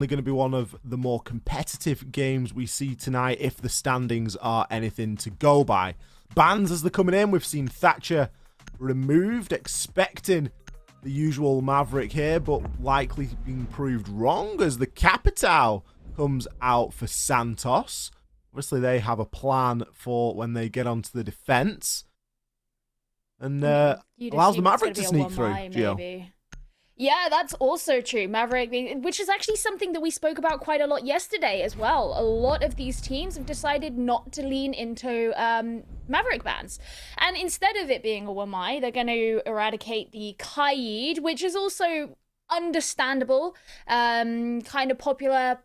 going to be one of the more competitive games we see tonight if the standings are anything to go by. Bans as they're coming in. We've seen Thatcher removed, expecting the usual Maverick here, but likely being proved wrong as the Capitao comes out for Santos. Obviously, they have a plan for when they get onto the defense. And allows the Maverick to sneak through, Gio. Yeah, that's also true. Maverick, which is actually something that we spoke about quite a lot yesterday as well. A lot of these teams have decided not to lean into Maverick bans. And instead of it being a Wamai, they're going to eradicate the Kaid, which is also understandable, kind of popular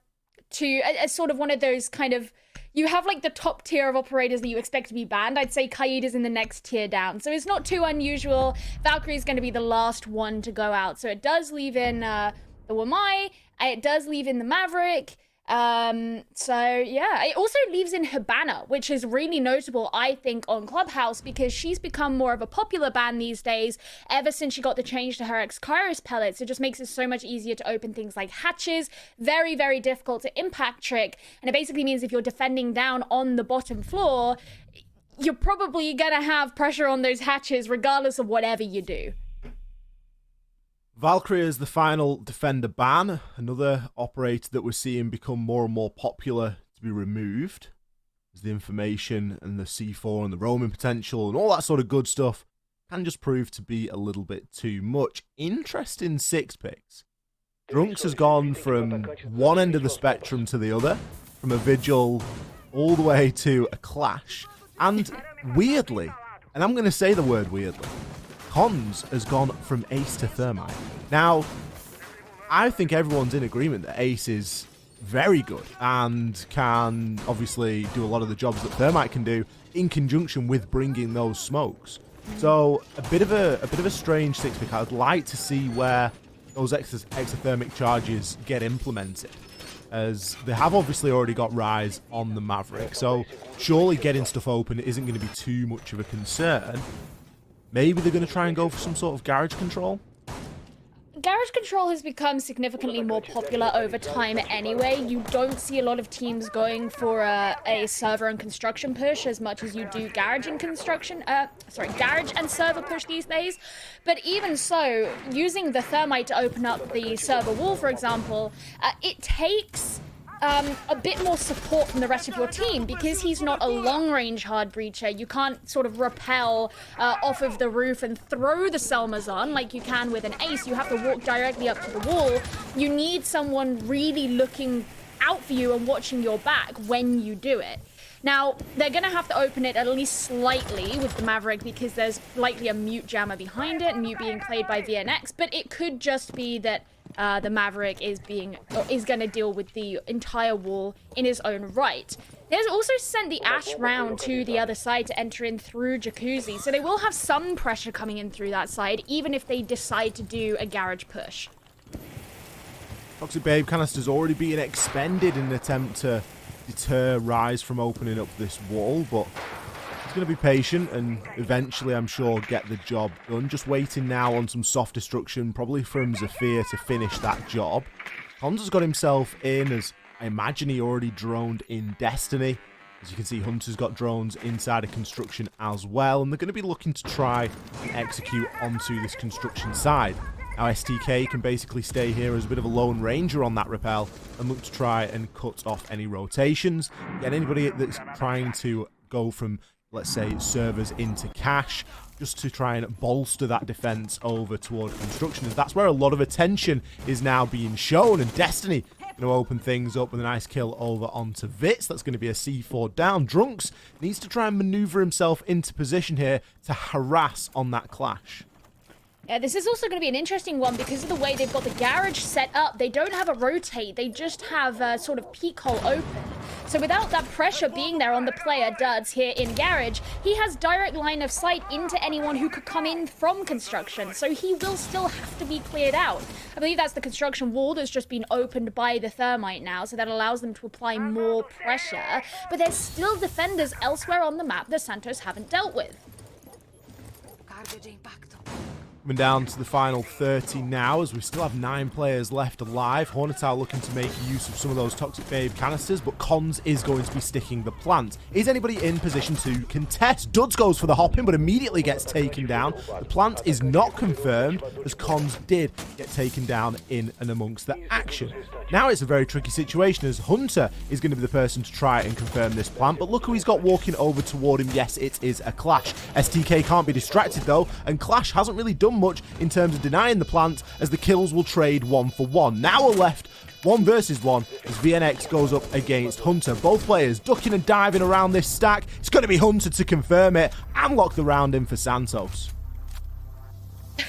to as sort of one of those kind of, you have like the top tier of operators that you expect to be banned. I'd say Kaid is in the next tier down. So it's not too unusual. Valkyrie is going to be the last one to go out. So it does leave in the Wamai. It does leave in the Maverick. So yeah, it also leaves in Hibana, which is really notable, I think, on Clubhouse, because she's become more of a popular ban these days ever since she got the change to her X-Kairos pellets. It just makes it so much easier to open things like hatches. Very, very difficult to impact trick. And it basically means if you're defending down on the bottom floor, you're probably gonna have pressure on those hatches regardless of whatever you do. Valkyrie is the final defender ban, another operator that we're seeing become more and more popular to be removed, as the information and the C4 and the roaming potential and all that sort of good stuff can just prove to be a little bit too much. Interesting 6 picks. Drunks has gone from one end of the spectrum to the other, from a Vigil all the way to a Clash, and weirdly, and I'm going to say the word weirdly, Cons has gone from Ace to Thermite. Now, I think everyone's in agreement that Ace is very good and can obviously do a lot of the jobs that Thermite can do in conjunction with bringing those smokes. So a bit of a strange 6 pick. I'd like to see where those exothermic charges get implemented, as they have obviously already got Rise on the Maverick. So surely getting stuff open isn't going to be too much of a concern. Maybe they're going to try and go for some sort of garage control. Garage control has become significantly more popular over time anyway. You don't see a lot of teams going for a server and construction push as much as you do garage and construction, garage and server push these days. But even so, using the Thermite to open up the server wall, for example, it takes a bit more support from the rest of your team, because he's not a long-range hard breacher. You can't sort of rappel off of the roof and throw the Selmas on like you can with an Ace. You have to walk directly up to the wall. You need someone really looking out for you and watching your back when you do it. Now, they're going to have to open it at least slightly with the Maverick, because there's likely a mute jammer behind it, mute being played by VNX, but it could just be that the Maverick is going to deal with the entire wall in his own right. There's also sent the Ash round to the other side to enter in through Jacuzzi, so they will have some pressure coming in through that side, even if they decide to do a garage push. Toxic Babe canister's already being expended in an attempt to deter Rise from opening up this wall, but he's going to be patient and eventually, I'm sure, get the job done. Just waiting now on some soft destruction, probably from Zafir, to finish that job. Cons has got himself in, as I imagine he already droned in Destiny. As you can see, Hunter's got drones inside of construction as well, and they're going to be looking to try and execute onto this construction side. Now STK can basically stay here as a bit of a lone ranger on that rappel and look to try and cut off any rotations. Get anybody that's trying to go from, let's say, servers into cache, just to try and bolster that defense over toward construction. And that's where a lot of attention is now being shown, and Destiny going to open things up with a nice kill over onto Vitz. That's going to be a C4 down. Drunks needs to try and maneuver himself into position here to harass on that Clash. Yeah, this is also going to be an interesting one because of the way they've got the garage set up. They don't have a rotate. They just have a sort of peak hole open. So without that pressure being there on the player, Duds, here in garage, he has direct line of sight into anyone who could come in from construction. So he will still have to be cleared out. I believe that's the construction wall that's just been opened by the Thermite now, so that allows them to apply more pressure. But there's still defenders elsewhere on the map that Santos haven't dealt with. Coming down to the final 30 now, as we still have 9 players left alive. Hornetal looking to make use of some of those Toxic Babe canisters, but Cons is going to be sticking the plant. Is anybody in position to contest? Duds goes for the hop-in, but immediately gets taken down. The plant is not confirmed, as Cons did get taken down in and amongst the action. Now it's a very tricky situation, as Hunter is going to be the person to try and confirm this plant, but look who he's got walking over toward him. Yes, it is a Clash. STK can't be distracted though, and Clash hasn't really done much in terms of denying the plant, as the kills will trade 1 for 1. Now we're left 1 versus 1 as VNX goes up against Hunter. Both players ducking and diving around this stack. It's going to be Hunter to confirm it and lock the round in for Santos.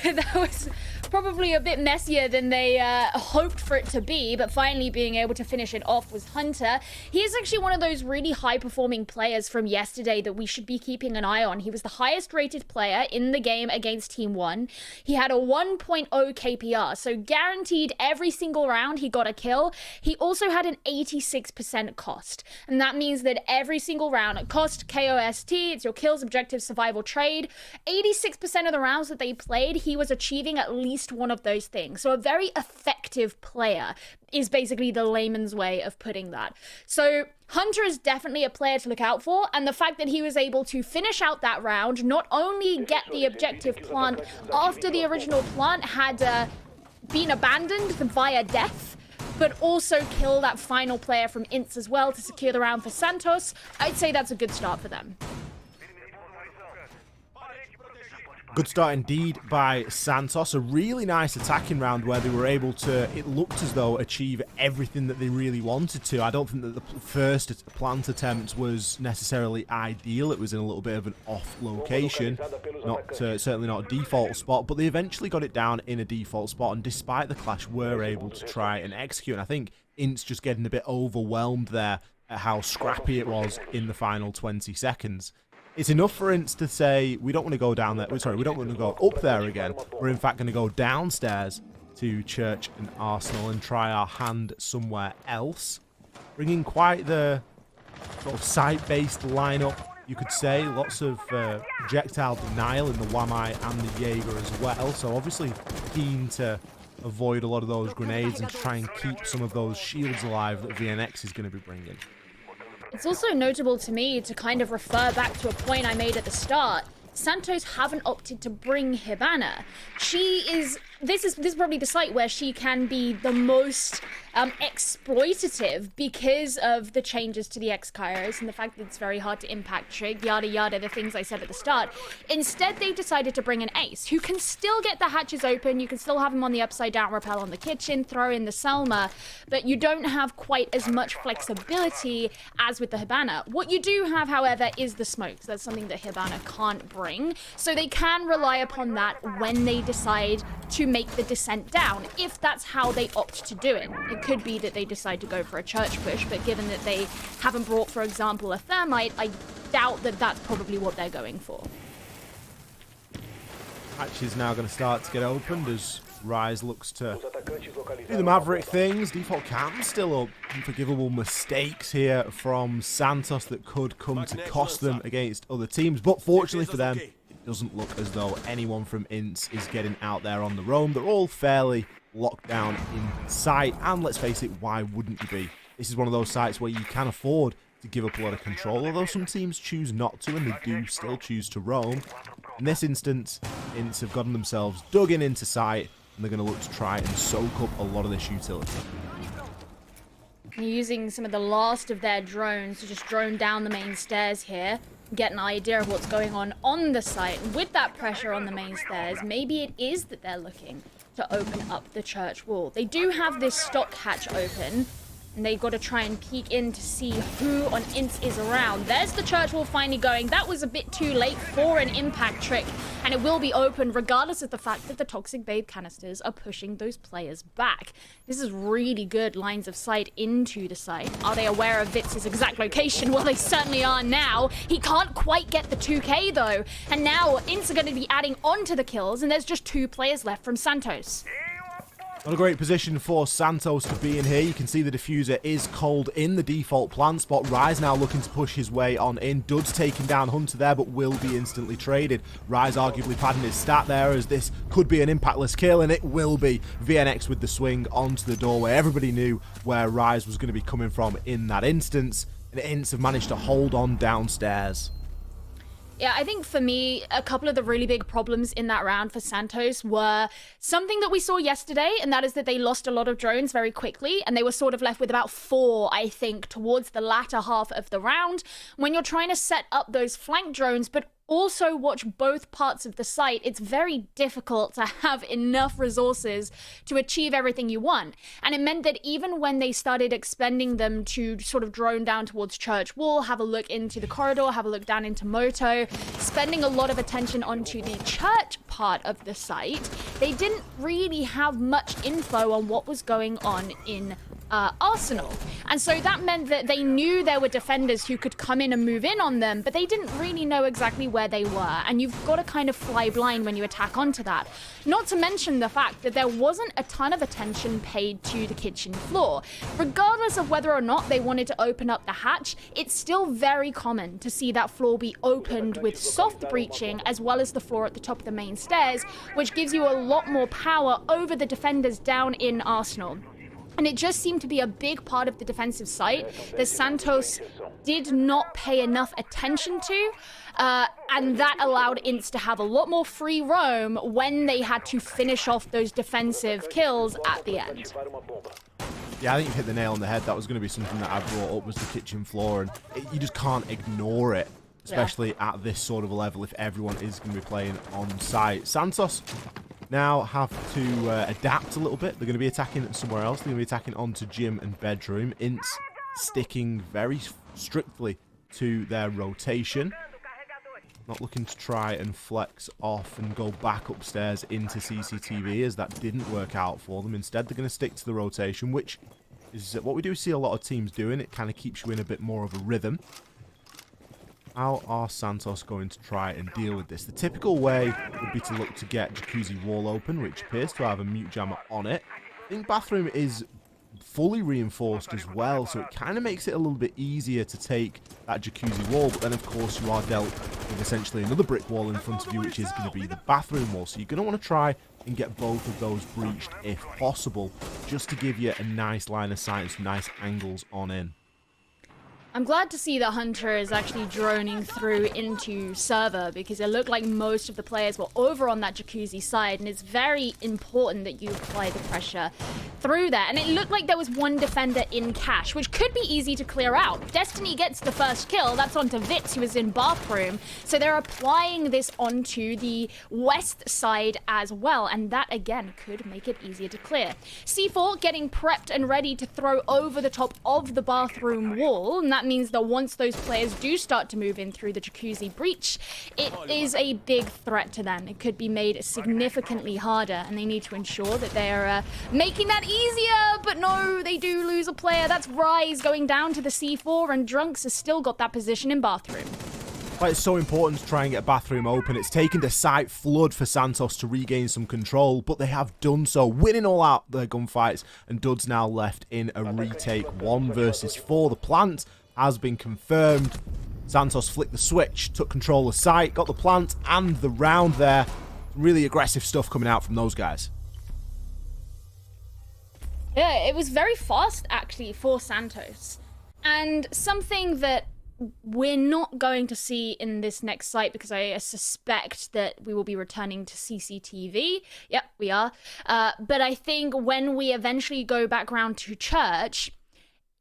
That was probably a bit messier than they hoped for it to be, but finally being able to finish it off was Hunter. He is actually one of those really high-performing players from yesterday that we should be keeping an eye on. He was the highest-rated player in the game against Team 1. He had a 1.0 KPR, so guaranteed every single round he got a kill. He also had an 86% cost, and that means that every single round, cost, KOST, it's your kills, objective, survival, trade, 86% of the rounds that they played, he was achieving at least one of those things. So a very effective player is basically the layman's way of putting that. So Hunter is definitely a player to look out for, and the fact that he was able to finish out that round, not only get the objective plant after the original plant had been abandoned via death, but also kill that final player from INTZ as well to secure the round for Santos, I'd say that's a good start for them. Good start indeed by Santos. A really nice attacking round where they were able to, it looked as though, achieve everything that they really wanted to. I don't think that the first plant attempt was necessarily ideal. It was in a little bit of an off location, certainly not a default spot, but they eventually got it down in a default spot, and despite the clash, were able to try and execute. And I think INTZ just getting a bit overwhelmed there at how scrappy it was in the final 20 seconds. It's enough for INTZ to say, we don't want to go down there. Sorry, we don't want to go up there again. We're in fact going to go downstairs to Church and Arsenal and try our hand somewhere else. Bringing quite the sort of site-based lineup, you could say. Lots of projectile denial in the Wamai and the Jaeger as well. So obviously keen to avoid a lot of those grenades and to try and keep some of those shields alive that VNX is going to be bringing. It's also notable to me to kind of refer back to a point I made at the start. Santos haven't opted to bring Hibana. This is probably the site where she can be the most exploitative because of the changes to the X-Kairos and the fact that it's very hard to impact trig, yada yada, the things I said at the start. Instead, they decided to bring an Ace, who can still get the hatches open, you can still have him on the upside down rappel on the kitchen, throw in the Selma, but you don't have quite as much flexibility as with the Hibana. What you do have, however, is the smokes. That's something that Hibana can't bring, so they can rely upon that when they decide to make the descent down, if that's how they opt to do it. It could be that they decide to go for a church push, but given that they haven't brought, for example, a thermite, I doubt that that's probably what they're going for. Hatch is now going to start to get opened as Rise looks to do the Maverick things. Default cam still up. Unforgivable mistakes here from Santos that could come to cost them against other teams, but fortunately for them, it doesn't look as though anyone from INTZ is getting out there on the roam. They're all fairly locked down in sight, and let's face it, why wouldn't you be? This is one of those sites where you can afford to give up a lot of control, although some teams choose not to, and they do still choose to roam. In this instance, INTZ have gotten themselves dug into sight, and they're going to look to try and soak up a lot of this utility. Using some of the last of their drones to just drone down the main stairs here, get an idea of what's going on the site. And with that pressure on the main stairs, maybe it is that they're looking to open up the church wall. They do have this stock hatch open, and they've got to try and peek in to see who on INTZ is around. There's the church wall finally going. That was a bit too late for an impact trick, and it will be open regardless of the fact that the Toxic Babe canisters are pushing those players back. This is really good lines of sight into the site. Are they aware of Vitz's exact location? Well, they certainly are now. He can't quite get the 2k though, and now INTZ are going to be adding on to the kills, and there's just 2 players left from Santos. Not a great position for Santos to be in here. You can see the diffuser is cold in the default plant spot. Rise now looking to push his way on in. Dud's taking down Hunter there, but will be instantly traded. Rise arguably padding his stat there, as this could be an impactless kill, and it will be. VNX with the swing onto the doorway. Everybody knew where Rise was going to be coming from in that instance, and INTZ have managed to hold on downstairs. Yeah, I think for me, a couple of the really big problems in that round for Santos were something that we saw yesterday, and that is that they lost a lot of drones very quickly, and they were sort of left with about 4, I think, towards the latter half of the round. When you're trying to set up those flank drones, but also watch both parts of the site, it's very difficult to have enough resources to achieve everything you want. And it meant that even when they started expending them to sort of drone down towards Church Wall, have a look into the corridor, have a look down into Moto, spending a lot of attention onto the church part of the site, they didn't really have much info on what was going on in Arsenal. And so that meant that they knew there were defenders who could come in and move in on them, but they didn't really know exactly where they were. And you've got to kind of fly blind when you attack onto that. Not to mention the fact that there wasn't a ton of attention paid to the kitchen floor. Regardless of whether or not they wanted to open up the hatch, it's still very common to see that floor be opened with soft breaching, as well as the floor at the top of the main stairs, which gives you a lot more power over the defenders down in Arsenal. And it just seemed to be a big part of the defensive site that Santos did not pay enough attention to. And that allowed INTZ to have a lot more free roam when they had to finish off those defensive kills at the end. Yeah, I think you hit the nail on the head. That was going to be something that I brought up, was the kitchen floor. And you just can't ignore it, especially at this sort of a level if everyone is going to be playing on site. Santos now have to adapt a little bit. They're going to be attacking somewhere else. They're going to be attacking onto gym and bedroom. INTZ sticking very strictly to their rotation. Not looking to try and flex off and go back upstairs into CCTV, as that didn't work out for them. Instead, they're going to stick to the rotation, which is what we do see a lot of teams doing. It kind of keeps you in a bit more of a rhythm. How are Santos going to try and deal with this? The typical way would be to look to get Jacuzzi Wall open, which appears to have a mute jammer on it. I think bathroom is fully reinforced as well, so it kind of makes it a little bit easier to take that Jacuzzi Wall, but then of course you are dealt with essentially another brick wall in front of you, which is going to be the bathroom wall. So you're going to want to try and get both of those breached if possible, just to give you a nice line of sight and some nice angles on in. I'm glad to see that Hunter is actually droning through into server, because it looked like most of the players were over on that Jacuzzi side, and it's very important that you apply the pressure through there. And it looked like there was one defender in cash, which could be easy to clear out. Destiny gets the first kill. That's onto Vitz, who is in bathroom. So they're applying this onto the west side as well, and that again could make it easier to clear. C4 getting prepped and ready to throw over the top of the bathroom wall, and that means that once those players do start to move in through the Jacuzzi breach, it is a big threat to them. It could be made significantly harder, and they need to ensure that they are making that easier. But no, they do lose a player. That's Rise going down to the C4, and Drunks has still got that position in bathroom. Why it's so important to try and get bathroom open. It's taken the site flood for Santos to regain some control, but they have done so, winning all out their gunfights, and Dud's now left in a retake 1 versus 4. The plant has been confirmed. Santos flicked the switch, took control of site, got the plant and the round there. Really aggressive stuff coming out from those guys. Yeah, it was very fast actually for Santos. And something that we're not going to see in this next site, because I suspect that we will be returning to CCTV. Yep, we are. But I think when we eventually go back round to Church,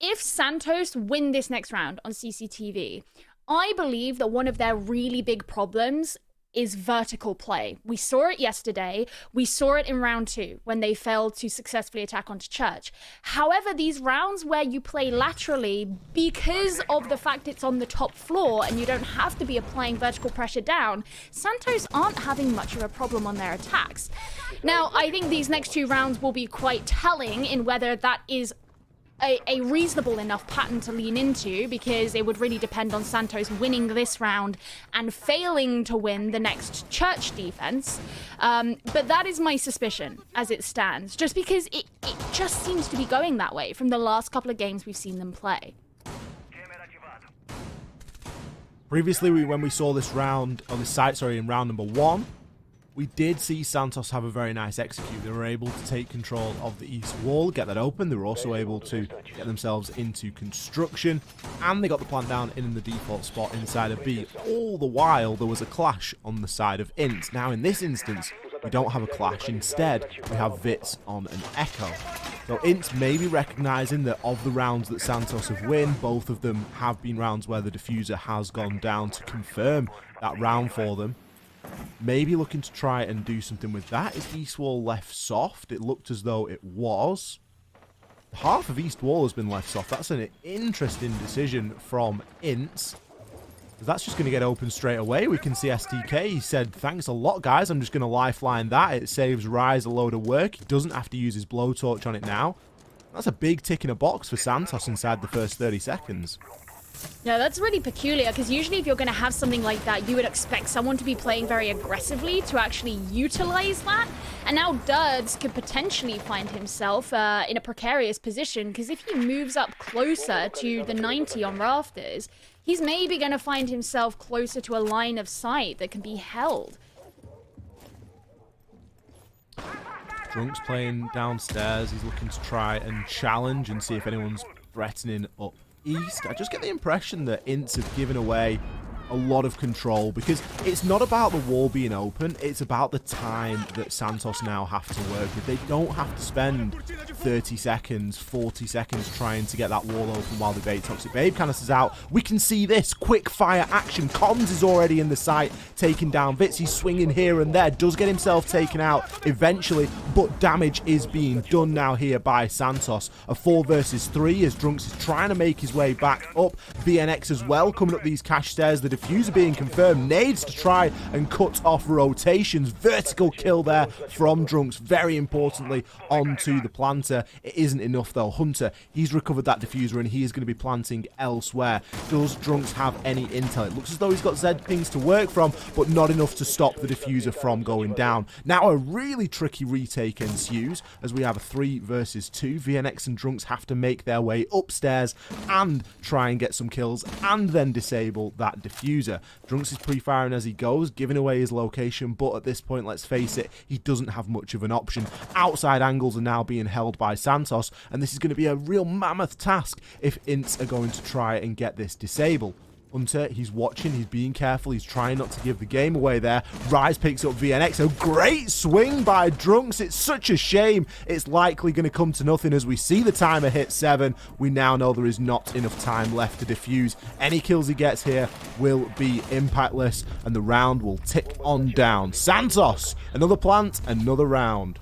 if Santos win this next round on CCTV, I believe that one of their really big problems is vertical play. We saw it yesterday. We saw it in round 2 when they failed to successfully attack onto Church. However, these rounds where you play laterally, because of the fact it's on the top floor and you don't have to be applying vertical pressure down, Santos aren't having much of a problem on their attacks. Now, I think these next 2 rounds will be quite telling in whether that is a reasonable enough pattern to lean into, because it would really depend on Santos winning this round and failing to win the next church defense. But that is my suspicion as it stands, just because it just seems to be going that way from the last couple of games we've seen them play. Previously, when we saw this round, on this site, sorry, in round number 1, we did see Santos have a very nice execute. They were able to take control of the east wall, get that open. They were also able to get themselves into construction, and they got the plant down in the default spot inside of B. All the while, there was a clash on the side of INTZ. Now, in this instance, we don't have a clash. Instead, we have Vits on an Echo. So INTZ may be recognising that of the rounds that Santos have won, both of them have been rounds where the diffuser has gone down to confirm that round for them. Maybe looking to try and do something with that. Is East Wall left soft? It looked as though it was. Half of East Wall has been left soft. That's an interesting decision from INTZ. That's just going to get open straight away. We can see STK. He said, thanks a lot, guys. I'm just going to lifeline that. It saves Rise a load of work. He doesn't have to use his blowtorch on it now. That's a big tick in a box for Santos inside the first 30 seconds. Yeah, that's really peculiar, because usually if you're going to have something like that, you would expect someone to be playing very aggressively to actually utilize that. And now Duds could potentially find himself in a precarious position, because if he moves up closer to the 90 on Rafters, he's maybe going to find himself closer to a line of sight that can be held. Drunk's playing downstairs. He's looking to try and challenge and see if anyone's threatening up east. I just get the impression that INTZ have given away a lot of control, because it's not about the wall being open, it's about the time that Santos now have to work with. They don't have to spend 30 seconds, 40 seconds trying to get that wall open while they bait Toxic Babe canisters out. We can see this quick fire action. Comms is already in the site, taking down Vits. He's swinging here and there, does get himself taken out eventually, but damage is being done now here by Santos. A 4 versus 3 as Drunks is trying to make his way back up. VNX as well coming up these cash stairs. The diffuser being confirmed, nades to try and cut off rotations. Vertical kill there from Drunks, very importantly onto the planter. It isn't enough though. Hunter, he's recovered that diffuser and he is going to be planting elsewhere. Does Drunks have any intel? It looks as though he's got Z pings to work from, but not enough to stop the diffuser from going down. Now a really tricky retake ensues as we have a 3 versus 2. VNX and Drunks have to make their way upstairs and try and get some kills and then disable that diffuser. Drunks is pre-firing as he goes, giving away his location, but at this point, let's face it, he doesn't have much of an option. Outside angles are now being held by Santos, and this is going to be a real mammoth task if INTZ are going to try and get this disabled. Hunter, he's watching, he's being careful, he's trying not to give the game away there. Rise picks up VNX, a great swing by Drunks. It's such a shame it's likely going to come to nothing as we see the timer hit 7. We now know there is not enough time left to defuse. Any kills he gets here will be impactless, and the round will tick on down. Santos, another plant, another round.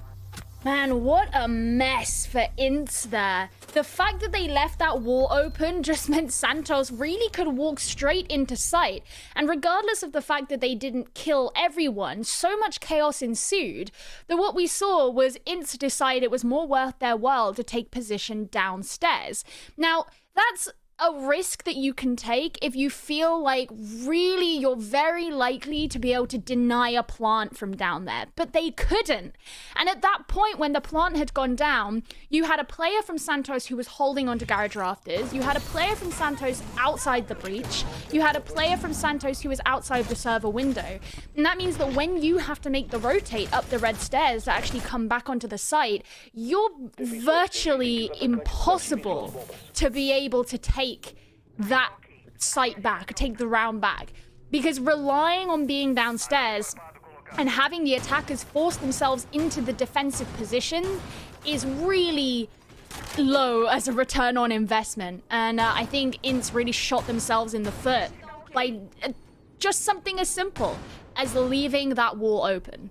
Man, what a mess for INTZ there. The fact that they left that wall open just meant Santos really could walk straight into sight. And regardless of the fact that they didn't kill everyone, so much chaos ensued that what we saw was INTZ decide it was more worth their while to take position downstairs. Now, that's a risk that you can take if you feel like really you're very likely to be able to deny a plant from down there, but they couldn't. And at that point, when the plant had gone down, you had a player from Santos who was holding onto garage rafters, you had a player from Santos outside the breach, you had a player from Santos who was outside the server window, and that means that when you have to make the rotate up the red stairs to actually come back onto the site, you're virtually impossible to be able to take that site back, take the round back, because relying on being downstairs and having the attackers force themselves into the defensive position is really low as a return on investment. And I think INTZ really shot themselves in the foot by just something as simple as leaving that wall open.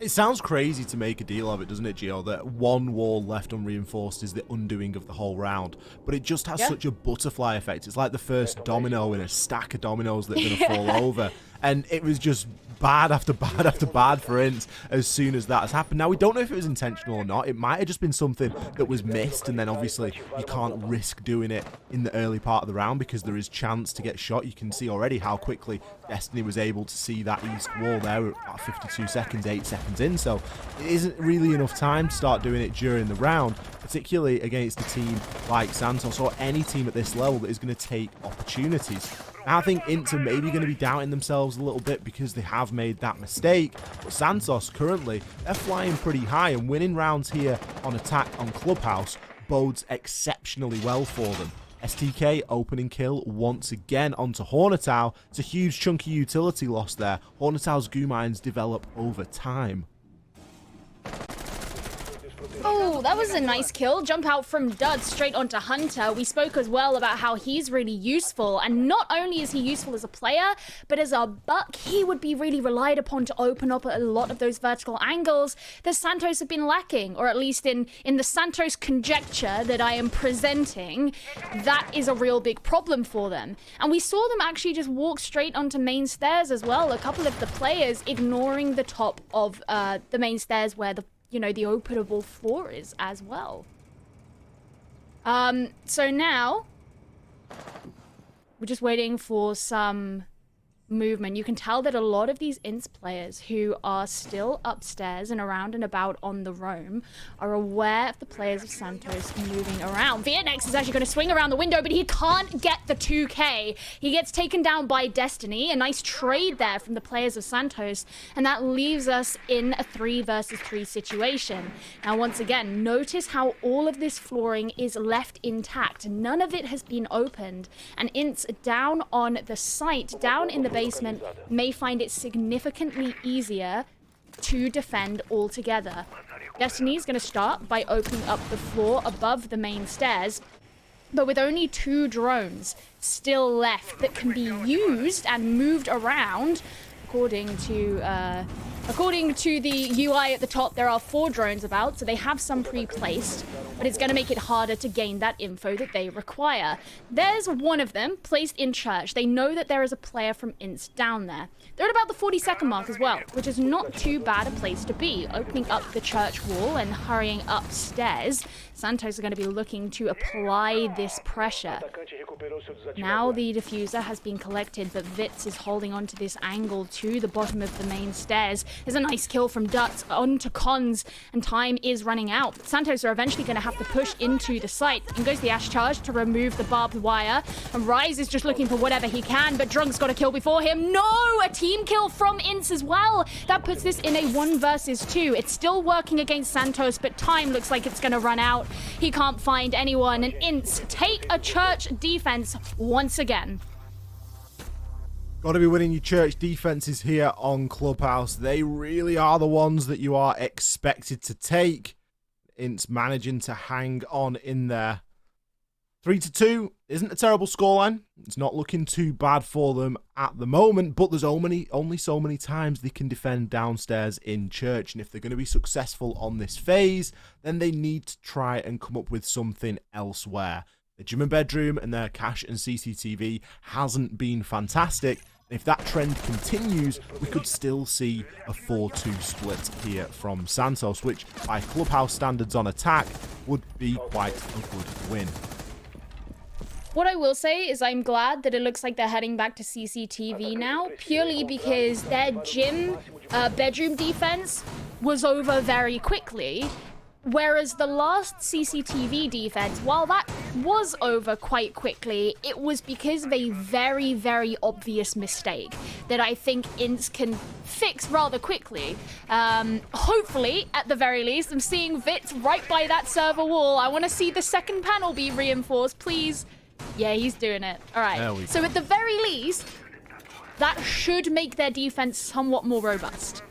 It sounds crazy to make a deal of it, doesn't it, Gio? That one wall left unreinforced is the undoing of the whole round. But it just has such a butterfly effect. It's like the first domino in a stack of dominoes that are going to fall over. And it was just bad after bad after bad for INTZ as soon as that has happened. Now, we don't know if it was intentional or not. It might have just been something that was missed, and then obviously you can't risk doing it in the early part of the round because there is chance to get shot. You can see already how quickly Destiny was able to see that east wall there at about 52 seconds, 8 seconds in. So it isn't really enough time to start doing it during the round, particularly against a team like Santos or any team at this level that is going to take opportunities. I think INTZ are maybe going to be doubting themselves a little bit because they have made that mistake. But Santos, currently, they're flying pretty high, and winning rounds here on attack on Clubhouse bodes exceptionally well for them. STK opening kill once again onto Hornetow. It's a huge chunky utility loss there. Hornetow's goo mines develop over time. Oh, that was a nice kill. Jump out from Dud straight onto Hunter. We spoke as well about how he's really useful. And not only is he useful as a player, but as a buck, he would be really relied upon to open up a lot of those vertical angles that Santos have been lacking. Or at least in the Santos conjecture that I am presenting, that is a real big problem for them. And we saw them actually just walk straight onto main stairs as well. A couple of the players ignoring the top of the main stairs where the openable floor is as well. So now we're just waiting for some movement. You can tell that a lot of these INTZ players who are still upstairs and around and about on the roam are aware of the players of Santos moving around. Vietnex is actually going to swing around the window, but he can't get the 2K. He gets taken down by Destiny. A nice trade there from the players of Santos, and that leaves us in a 3 versus 3 situation. Now, once again, notice how all of this flooring is left intact. None of it has been opened, and INTZ down on the site, down in the basement, may find it significantly easier to defend altogether. Destiny is going to start by opening up the floor above the main stairs, but with only 2 drones still left that can be used and moved around. According to the UI at the top, there are 4 drones about, so they have some pre-placed, but it's going to make it harder to gain that info that they require. There's one of them placed in church. They know that there is a player from INTZ down there. They're at about the 40-second mark as well, which is not too bad a place to be. Opening up the church wall and hurrying upstairs, Santos are going to be looking to apply this pressure. Now the diffuser has been collected, but Vitz is holding onto this angle to the bottom of the main stairs. There's a nice kill from Dutz onto Cons, and time is running out. Santos are eventually going to have to push into the site. In goes the Ash Charge to remove the barbed wire, and Rise is just looking for whatever he can, but Drunk's got a kill before him. No! A team kill from INTZ as well! That puts this in a 1 versus 2. It's still working against Santos, but time looks like it's going to run out. He can't find anyone, and INTZ take a church defense once again. Got to be winning your church defenses here on Clubhouse. They really are the ones that you are expected to take. INTZ managing to hang on in there. 3-2 isn't a terrible scoreline. It's not looking too bad for them at the moment, but there's only so many times they can defend downstairs in church, and if they're going to be successful on this phase, then they need to try and come up with something elsewhere. The gym and bedroom and their cache and CCTV hasn't been fantastic. If that trend continues, we could still see a 4-2 split here from Santos, which by Clubhouse standards on attack would be quite a good win. What I will say is I'm glad that it looks like they're heading back to CCTV now, purely because their gym bedroom defense was over very quickly. Whereas the last CCTV defense, while that was over quite quickly, it was because of a very, very obvious mistake that I think INTZ can fix rather quickly. Hopefully, at the very least, I'm seeing Vitz right by that server wall. I want to see the second panel be reinforced, please. Yeah, he's doing it. All right. So at the very least, that should make their defense somewhat more robust.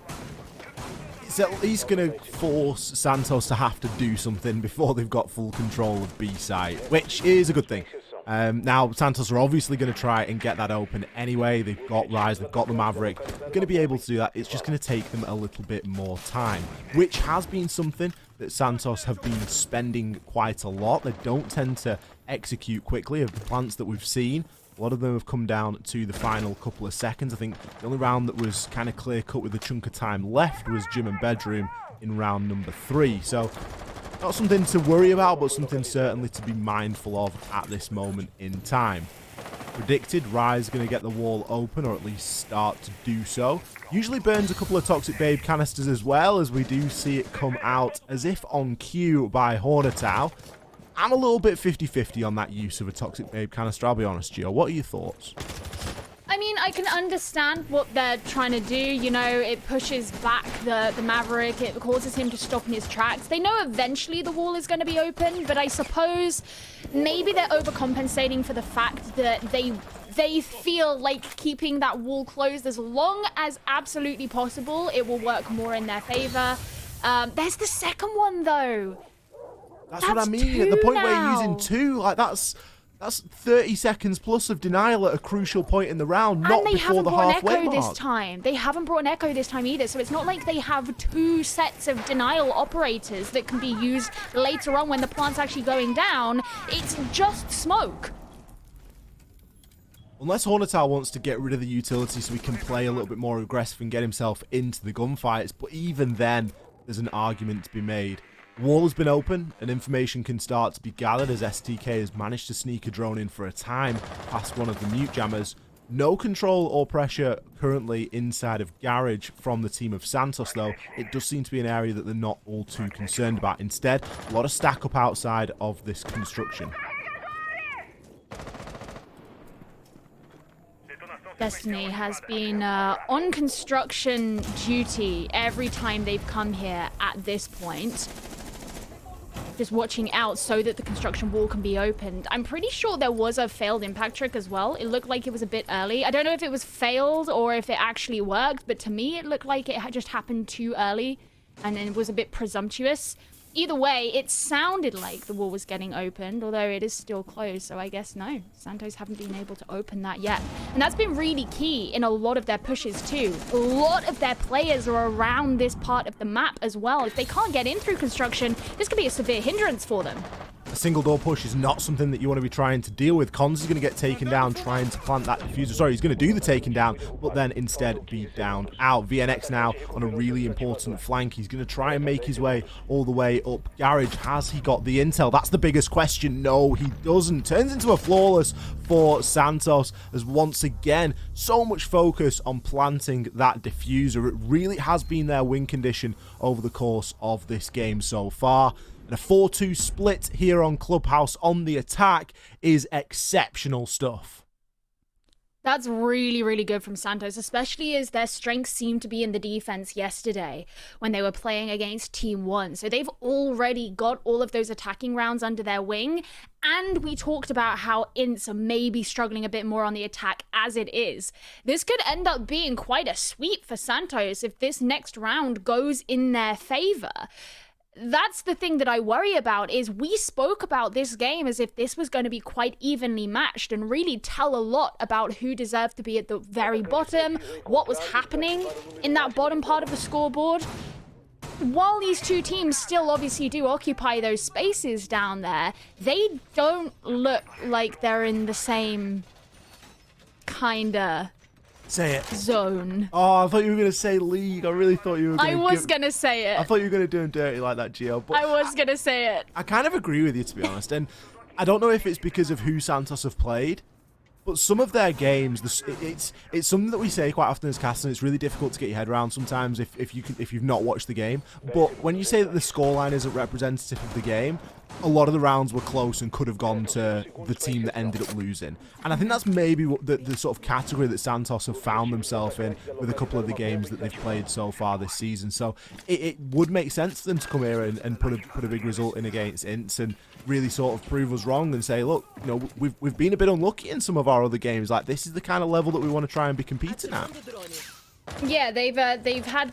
It's at least going to force Santos to have to do something before they've got full control of B site, which is a good thing. Now, Santos are obviously going to try and get that open anyway. They've got Rise, they've got the Maverick. They're going to be able to do that. It's just going to take them a little bit more time, which has been something that Santos have been spending quite a lot. They don't tend to execute quickly of the plants that we've seen. A lot of them have come down to the final couple of seconds. I think the only round that was kind of clear-cut with a chunk of time left was Gym and Bedroom in round number 3. So not something to worry about, but something certainly to be mindful of at this moment in time. Predicted, Rise going to get the wall open, or at least start to do so. Usually burns a couple of Toxic Babe canisters as well, as we do see it come out as if on cue by Hornetau. I'm a little bit 50-50 on that use of a Toxic Babe canister, I'll be honest, Gio. What are your thoughts? I mean, I can understand what they're trying to do. You know, it pushes back the Maverick. It causes him to stop in his tracks. They know eventually the wall is going to be open, but I suppose maybe they're overcompensating for the fact that they feel like keeping that wall closed as long as absolutely possible, it will work more in their favor. There's the second one, though. That's what I mean. At the point where you're using 2, like that's 30 seconds plus of denial at a crucial point in the round, not before the halfway mark. And they haven't brought an echo this time. They haven't brought an echo this time either, so it's not like they have 2 sets of denial operators that can be used later on when the plant's actually going down. It's just smoke. Unless Hornetau wants to get rid of the utility so he can play a little bit more aggressive and get himself into the gunfights, but even then, there's an argument to be made. Wall has been open, and information can start to be gathered as STK has managed to sneak a drone in for a time past one of the mute jammers. No control or pressure currently inside of Garage from the team of Santos, though. It does seem to be an area that they're not all too concerned about. Instead, a lot of stack up outside of this construction. Destiny has been on construction duty every time they've come here at this point. Just watching out so that the construction wall can be opened. I'm pretty sure there was a failed impact trick as well. It looked like it was a bit early. I don't know if it was failed or if it actually worked, but to me it looked like it had just happened too early and it was a bit presumptuous. Either way, it sounded like the wall was getting opened, although it is still closed, so I guess no. Santos haven't been able to open that yet. And that's been really key in a lot of their pushes too. A lot of their players are around this part of the map as well. If they can't get in through construction, this could be a severe hindrance for them. A single door push is not something that you want to be trying to deal with. Cons is going to get taken down trying to plant that diffuser. Sorry, he's going to do the taking down, but then instead be down out. VNX now on a really important flank. He's going to try and make his way all the way up Garage. Has he got the intel? That's the biggest question. No, he doesn't. Turns into a flawless for Santos as once again, so much focus on planting that diffuser. It really has been their win condition over the course of this game so far. And a 4-2 split here on Clubhouse on the attack is exceptional stuff. That's really, really good from Santos, especially as their strengths seemed to be in the defense yesterday when they were playing against Team 1. So they've already got all of those attacking rounds under their wing. And we talked about how INTZ are maybe struggling a bit more on the attack as it is. This could end up being quite a sweep for Santos if this next round goes in their favor. That's the thing that I worry about, is we spoke about this game as if this was going to be quite evenly matched and really tell a lot about who deserved to be at the very bottom, what was happening in that bottom part of the scoreboard. While these two teams still obviously do occupy those spaces down there, they don't look like they're in the same kinda Say it. Zone. Oh, I thought you were going to say league. I really thought you were going to. I was going to say it. I thought you were going to do him dirty like that, Gio. But I was going to say it. I kind of agree with you, to be honest. And I don't know if it's because of who Santos have played, but some of their games, it's something that we say quite often as casters, and it's really difficult to get your head around sometimes if you've not watched the game. But when you say that the scoreline isn't representative of the game, a lot of the rounds were close and could have gone to the team that ended up losing. And I think that's maybe what the sort of category that Santos have found themselves in with a couple of the games that they've played so far this season. So it would make sense for them to come here and put a big result in against INTZ and really sort of prove us wrong and say, look, you know, we've been a bit unlucky in some of our other games. Like, this is the kind of level that we want to try and be competing at. Yeah, they've had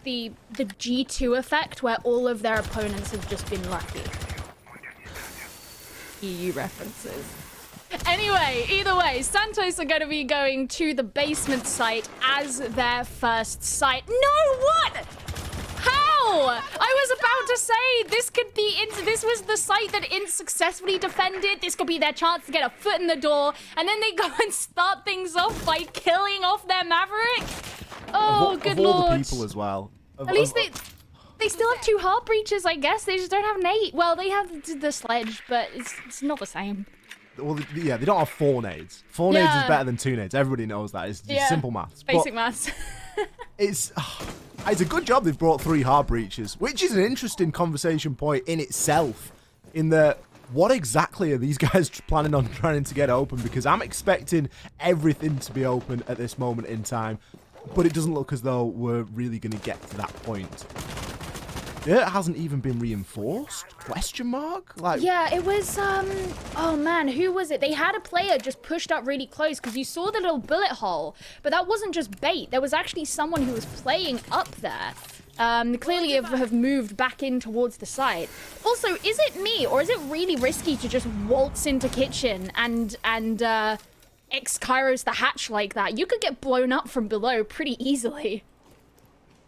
the G2 effect where all of their opponents have just been lucky. EU references. Anyway, either way, Santos are going to be going to the basement site as their first site. No, what? How? I was about to say this could be this was the site that INTZ successfully defended. This could be their chance to get a foot in the door, and then they go and start things off by killing off their Maverick. Oh, good lord! All the people as well. At least they still have 2 heart breaches, I guess. They just don't have nade. Well, they have the sledge, but it's not the same. Well, yeah, they don't have 4 nades. 4 nades is better than 2 nades. Everybody knows that. It's just simple maths. Basic maths. It's a good job they've brought 3 hard breaches, which is an interesting conversation point in itself. In the what exactly are these guys planning on trying to get open? Because I'm expecting everything to be open at this moment in time, but it doesn't look as though we're really going to get to that point. It hasn't even been reinforced? Question mark? Like, yeah, it was, oh man, who was it? They had a player just pushed up really close because you saw the little bullet hole, but that wasn't just bait. There was actually someone who was playing up there. Clearly have moved back in towards the site. Also, is it me or is it really risky to just waltz into kitchen and X-Kairos the hatch like that? You could get blown up from below pretty easily.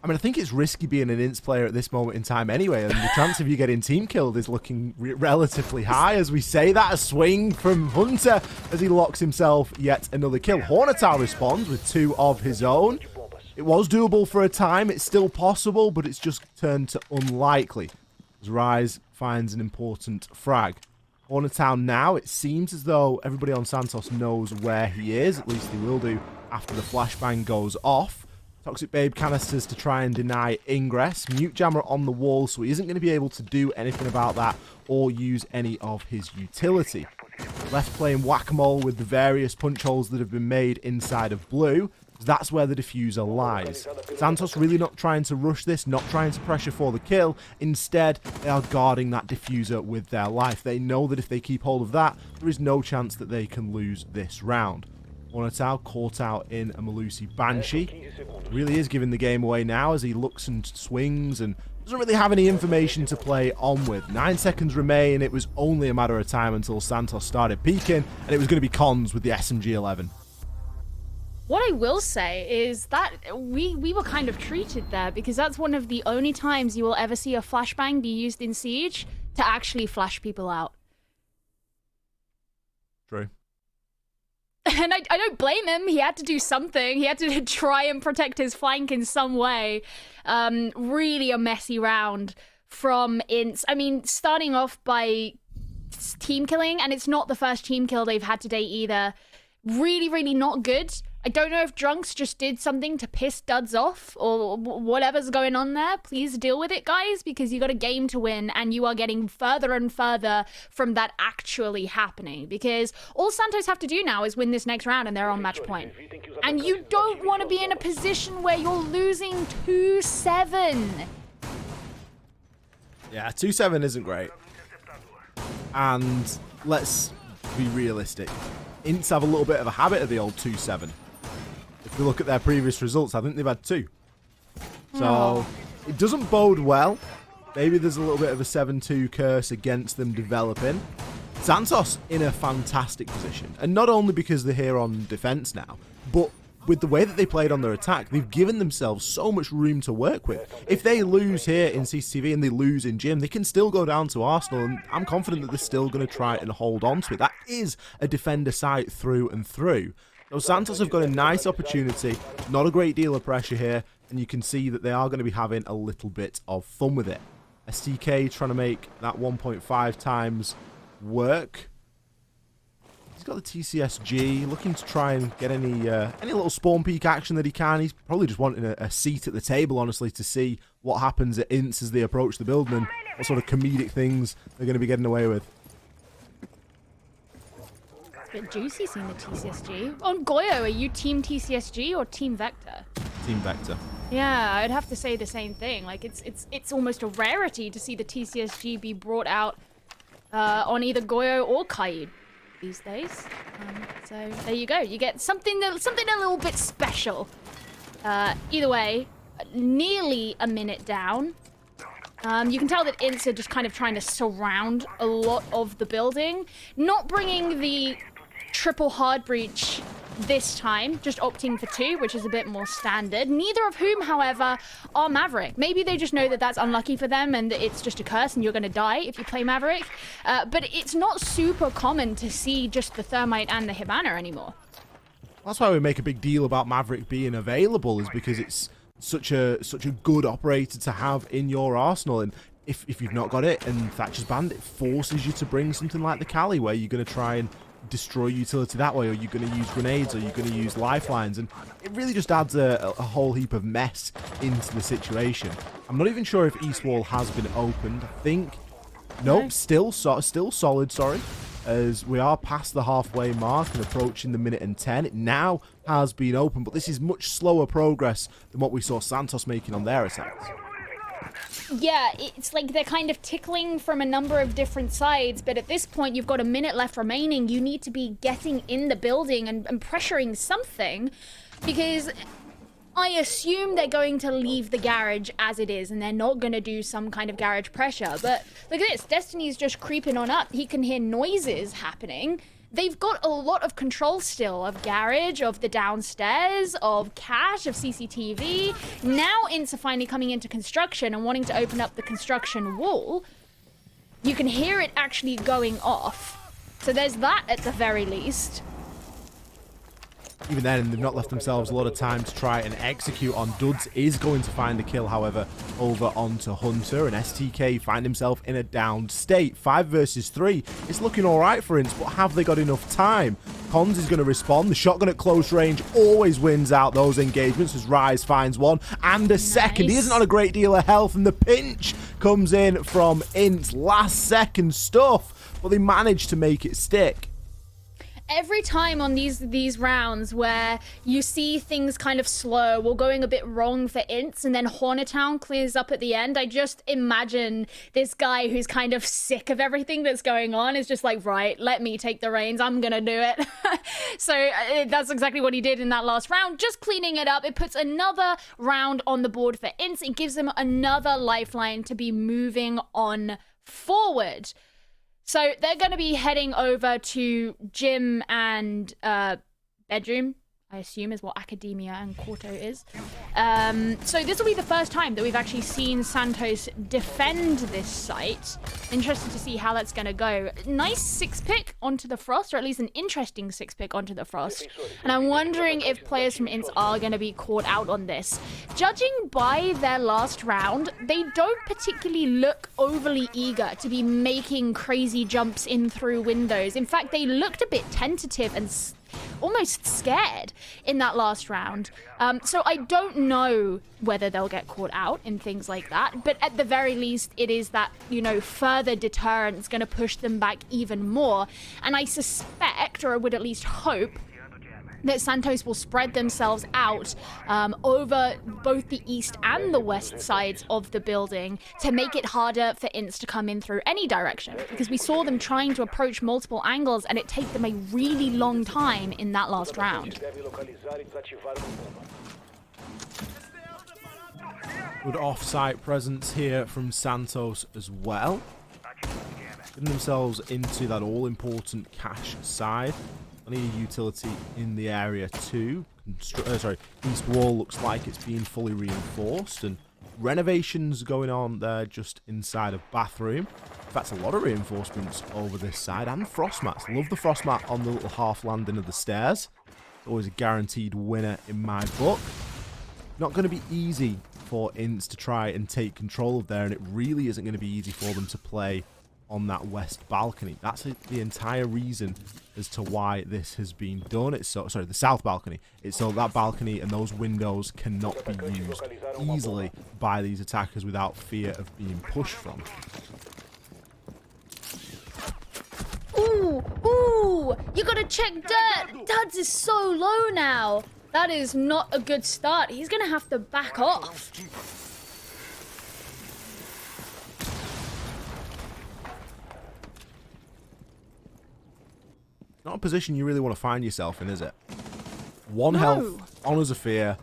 I mean, I think it's risky being an INTZ player at this moment in time anyway, and the chance of you getting team killed is looking relatively high. As we say that, a swing from Hunter as he locks himself yet another kill. Hornetal responds with 2 of his own. It was doable for a time. It's still possible, but it's just turned to unlikely as Rise finds an important frag. Hornetal now, it seems as though everybody on Santos knows where he is. At least they will do after the flashbang goes off. Toxic Babe canisters to try and deny ingress. Mute Jammer on the wall, so he isn't going to be able to do anything about that or use any of his utility. Left playing whack-a-mole with the various punch holes that have been made inside of blue. That's where the diffuser lies. Santos really not trying to rush this, not trying to pressure for the kill. Instead, they are guarding that diffuser with their life. They know that if they keep hold of that, there is no chance that they can lose this round. Hornetal caught out in a Malusi Banshee. Really is giving the game away now as he looks and swings and doesn't really have any information to play on with. 9 seconds remain. It was only a matter of time until Santos started peeking, and it was going to be cons with the SMG-11. What I will say is that we were kind of treated there, because that's one of the only times you will ever see a flashbang be used in Siege to actually flash people out. True. And I don't blame him. He had to do something. He had to try and protect his flank in some way. Really a messy round from INTZ. I mean, starting off by team killing, and it's not the first team kill they've had today either. Really, really not good. I don't know if Drunks just did something to piss Duds off or whatever's going on there. Please deal with it, guys, because you got a game to win and you are getting further and further from that actually happening, because all Santos have to do now is win this next round and they're on match point. And you don't want to be in a position where you're losing 2-7. Yeah, 2-7 isn't great. And let's be realistic. INTZ have a little bit of a habit of the old 2-7. If we look at their previous results, I think they've had 2. So it doesn't bode well. Maybe there's a little bit of a 7-2 curse against them developing. Santos in a fantastic position. And not only because they're here on defense now, but with the way that they played on their attack, they've given themselves so much room to work with. If they lose here in CCTV and they lose in Gym, they can still go down to Arsenal, and I'm confident that they're still going to try and hold on to it. That is a defender site through and through. So Santos have got a nice opportunity, not a great deal of pressure here, and you can see that they are going to be having a little bit of fun with it. STK trying to make that 1.5 times work. He's got the TCSG, looking to try and get any little spawn peek action that he can. He's probably just wanting a seat at the table, honestly, to see what happens at INTZ as they approach the building and what sort of comedic things they're going to be getting away with. It's a bit juicy seeing the TCSG. On Goyo, are you team TCSG or team Vector? Team Vector. Yeah, I'd have to say the same thing. Like, it's almost a rarity to see the TCSG be brought out on either Goyo or Kaid these days. So there you go. You get something a little bit special. Either way, nearly a minute down. You can tell that INTZ are just kind of trying to surround a lot of the building, not bringing the triple hard breach this time, just opting for 2, which is a bit more standard. Neither of whom, however, are Maverick. Maybe they just know that that's unlucky for them and that it's just a curse and you're going to die if you play Maverick. But it's not super common to see just the Thermite and the Hibana anymore. That's why we make a big deal about Maverick being available, is because it's such a good operator to have in your arsenal. And if you've not got it and Thatcher's banned, it forces you to bring something like the Kali, where you're going to try and destroy utility that way, or you're going to use grenades, or you're going to use lifelines, and it really just adds a whole heap of mess into the situation. I'm not even sure if East Wall has been opened. I think nope, still solid, sorry, as we are past the halfway mark and approaching the minute and 10. It now has been opened, but this is much slower progress than what we saw Santos making on their attacks. Yeah, it's like they're kind of tickling from a number of different sides, but at this point you've got a minute left remaining. You need to be getting in the building and pressuring something, because I assume they're going to leave the garage as it is and they're not going to do some kind of garage pressure. But look at this, Destiny's just creeping on up. He can hear noises happening. They've got a lot of control still of garage, of the downstairs, of cache, of CCTV. Now INTZ are finally coming into construction and wanting to open up the construction wall. You can hear it actually going off. So there's that at the very least. Even then, they've not left themselves a lot of time to try and execute on. Duds is going to find a kill, however, over onto Hunter, and STK find himself in a downed state. 5 versus 3. It's looking all right for INTZ, but have they got enough time? Cons is going to respond. The shotgun at close range always wins out those engagements, as Rise finds one and a second. He isn't on a great deal of health, and the pinch comes in from INTZ. Last second stuff, but they managed to make it stick. Every time on these rounds where you see things kind of slow or going a bit wrong for INTZ, and then Hornetown clears up at the end, I just imagine this guy who's kind of sick of everything that's going on is just like, right, let me take the reins, I'm gonna do it. So that's exactly what he did in that last round, just cleaning it up. It puts another round on the board for INTZ. It gives them another lifeline to be moving on forward. So they're going to be heading over to gym and bedroom, I assume is what Academia and Quarto is. So this will be the first time that we've actually seen Santos defend this site. Interested to see how that's going to go. Nice 6-pick onto the Frost, or at least an interesting 6-pick onto the Frost. And I'm wondering if players from INTZ are going to be caught out on this. Judging by their last round, they don't particularly look overly eager to be making crazy jumps in through windows. In fact, they looked a bit tentative and almost scared in that last round. So I don't know whether they'll get caught out in things like that, but at the very least it is that, you know, further deterrence going to push them back even more. And I suspect, or I would at least hope, that Santos will spread themselves out over both the east and the west sides of the building to make it harder for INTZ to come in through any direction, because we saw them trying to approach multiple angles and it took them a really long time in that last round. Good off-site presence here from Santos as well, getting themselves into that all-important cache side. Plenty of utility in the area too. East wall looks like it's being fully reinforced, and renovations going on there just inside of bathroom. In fact, a lot of reinforcements over this side, and frost mats. Love the frost mat on the little half landing of the stairs. Always a guaranteed winner in my book. Not going to be easy for INTZ to try and take control of there, and it really isn't going to be easy for them to play on that west balcony. That's the entire reason as to why this has been done. It's so, sorry, the south balcony. It's so that balcony and those windows cannot be used easily by these attackers without fear of being pushed from. Ooh, you gotta check Dirt. Duds is so low now. That is not a good start. He's gonna have to back off. Not a position you really want to find yourself in, is it? One health, Honours of Fear,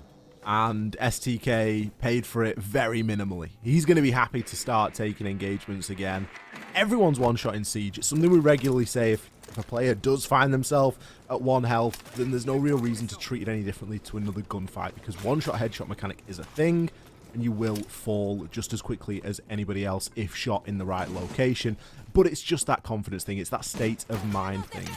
and STK paid for it very minimally. He's going to be happy to start taking engagements again. Everyone's one-shot in Siege. It's something we regularly say. If a player does find themselves at 1 health, then there's no real reason to treat it any differently to another gunfight, because one-shot headshot mechanic is a thing, and you will fall just as quickly as anybody else if shot in the right location. But it's just that confidence thing. It's that state of mind thing.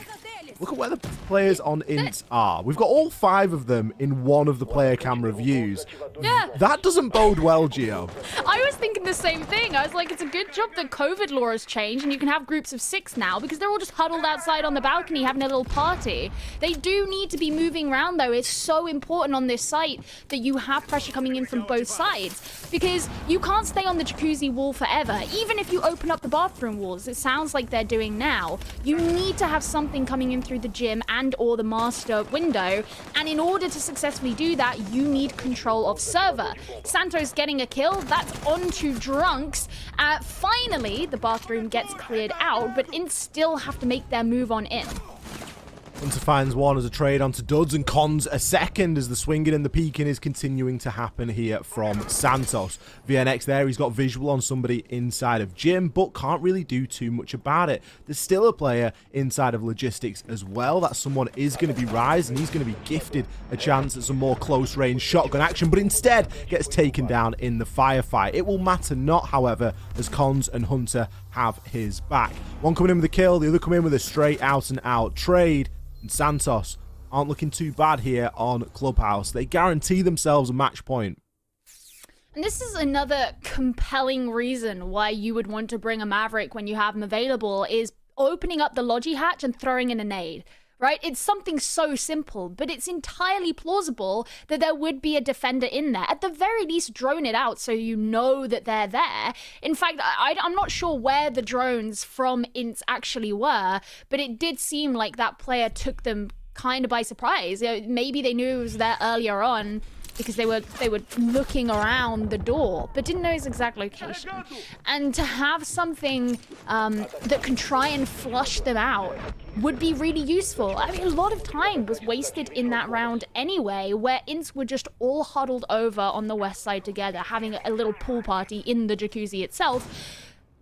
Look at where the players on INTZ are. We've got all 5 of them in one of the player camera views. Yeah. That doesn't bode well, Gio. I was thinking the same thing. I was like, it's a good job that COVID law has changed and you can have groups of 6 now, because they're all just huddled outside on the balcony having a little party. They do need to be moving around, though. It's so important on this site that you have pressure coming in from both sides, because you can't stay on the jacuzzi wall forever. Even if you open up the bathroom walls, it sounds like they're doing now, you need to have something coming in through the gym and or the master window, and in order to successfully do that, you need control of server. Santos getting a kill, that's on to Drunks. Finally, the bathroom gets cleared out, but INTZ still have to make their move on in. Hunter finds one as a trade onto Duds, and cons a second as the swinging and the peeking is continuing to happen here from Santos. VNX there, he's got visual on somebody inside of Gym, but can't really do too much about it. There's still a player inside of Logistics as well. That someone is going to be Rise, and he's going to be gifted a chance at some more close-range shotgun action, but instead gets taken down in the firefight. It will matter not, however, as Cons and Hunter have his back. One coming in with a kill, the other coming in with a straight out-and-out trade. And Santos aren't looking too bad here on Clubhouse. They guarantee themselves a match point. And this is another compelling reason why you would want to bring a Maverick when you have him available, is opening up the Logi hatch and throwing in a nade. Right? It's something so simple, but it's entirely plausible that there would be a defender in there. At the very least, drone it out so you know that they're there. In fact, I'm not sure where the drones from INTZ actually were, but it did seem like that player took them kind of by surprise. You know, maybe they knew it was there earlier on, because they were looking around the door, but didn't know his exact location. And to have something that can try and flush them out would be really useful. I mean, a lot of time was wasted in that round anyway, where INTZ were just all huddled over on the west side together, having a little pool party in the jacuzzi itself.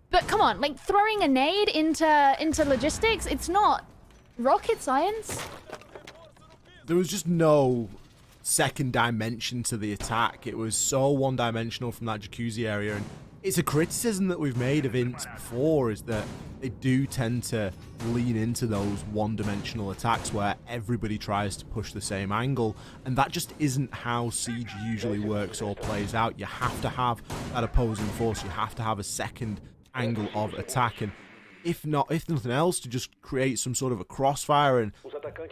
But come on, like, throwing a nade into Logistics, it's not rocket science. There was just no second dimension to the attack. It was so one-dimensional from that jacuzzi area, and it's a criticism that we've made of INTZ before, is that they do tend to lean into those one-dimensional attacks where everybody tries to push the same angle, and that just isn't how Siege usually works or plays out. You have to have that opposing force, you have to have a second angle of attack, and if nothing else, to just create some sort of a crossfire and,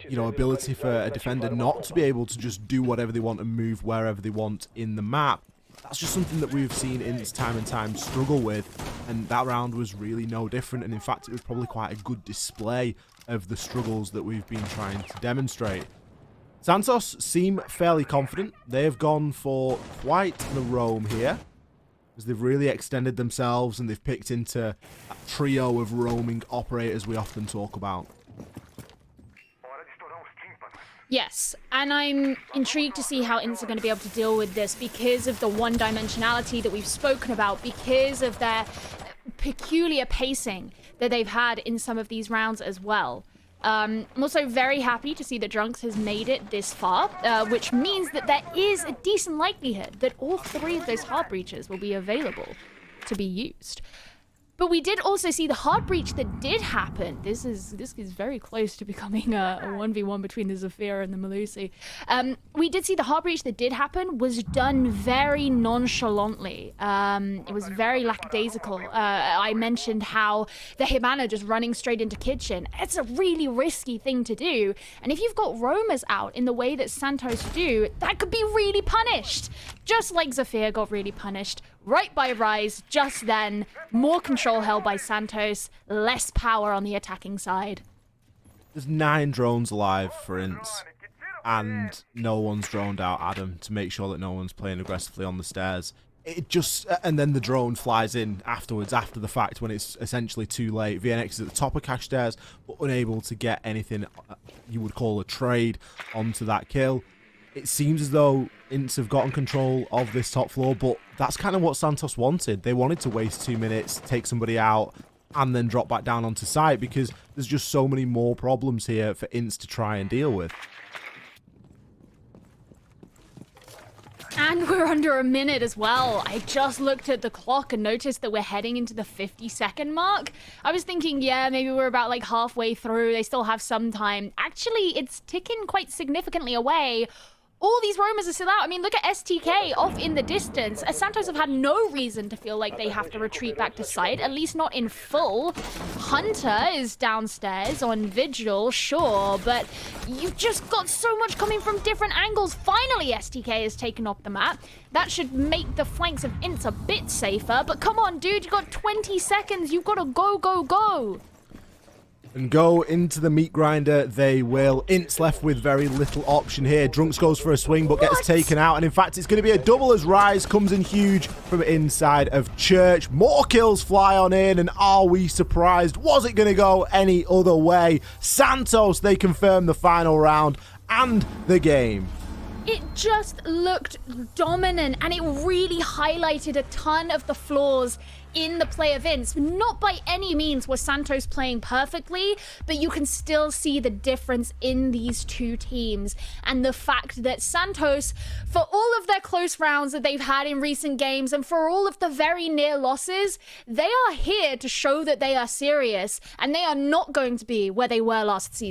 you know, ability for a defender not to be able to just do whatever they want and move wherever they want in the map. That's just something that we've seen INTZ time and time struggle with, and that round was really no different, and in fact it was probably quite a good display of the struggles that we've been trying to demonstrate. Santos seem fairly confident. They have gone for quite the roam here, as they've really extended themselves and they've picked into that trio of roaming operators we often talk about. Yes, and I'm intrigued to see how INTZ are going to be able to deal with this, because of the one-dimensionality that we've spoken about, because of their peculiar pacing that they've had in some of these rounds as well. I'm also very happy to see that Drunks has made it this far, which means that there is a decent likelihood that all 3 of those hard breaches will be available to be used. But we did also see the hard breach that did happen. This is very close to becoming a 1v1 between the Zafira and the Malusi. We did see the hard breach that did happen was done very nonchalantly. It was very lackadaisical. I mentioned how the Hibana just running straight into kitchen. It's a really risky thing to do. And if you've got roamers out in the way that Santos do, that could be really punished. Just like Zafir got really punished right by Rise just then. More control held by Santos, less power on the attacking side. There's 9 drones alive for INTZ, and no one's droned out Adam to make sure that no one's playing aggressively on the stairs. It just, and then the drone flies in afterwards, after the fact, when it's essentially too late. VNX is at the top of cash stairs, but unable to get anything you would call a trade onto that kill. It seems as though INTZ have gotten control of this top floor, but that's kind of what Santos wanted. They wanted to waste 2 minutes, take somebody out, and then drop back down onto site, because there's just so many more problems here for INTZ to try and deal with. And we're under a minute as well. I just looked at the clock and noticed that we're heading into the 50-second mark. I was thinking, yeah, maybe we're about like halfway through. They still have some time. Actually, it's ticking quite significantly away. All these roamers are still out. I mean, look at STK off in the distance. Santos have had no reason to feel like they have to retreat back to site, at least not in full. Hunter is downstairs on Vigil, sure, but you've just got so much coming from different angles. Finally, STK is taken off the map. That should make the flanks of INTZ a bit safer, but come on, dude, you've got 20 seconds. You've got to go, go, go. And go into the meat grinder they will. INTZ left with very little option here. Drunks goes for a swing but gets taken out, and in fact it's going to be a double as Rise comes in huge from inside of Church. More kills fly on in, and are we surprised? Was it going to go any other way? Santos, they confirm the final round and the game. It just looked dominant, and it really highlighted a ton of the flaws in the play of INTZ. Not by any means was Santos playing perfectly, but you can still see the difference in these two teams, and the fact that Santos, for all of their close rounds that they've had in recent games and for all of the very near losses, they are here to show that they are serious, and they are not going to be where they were last season.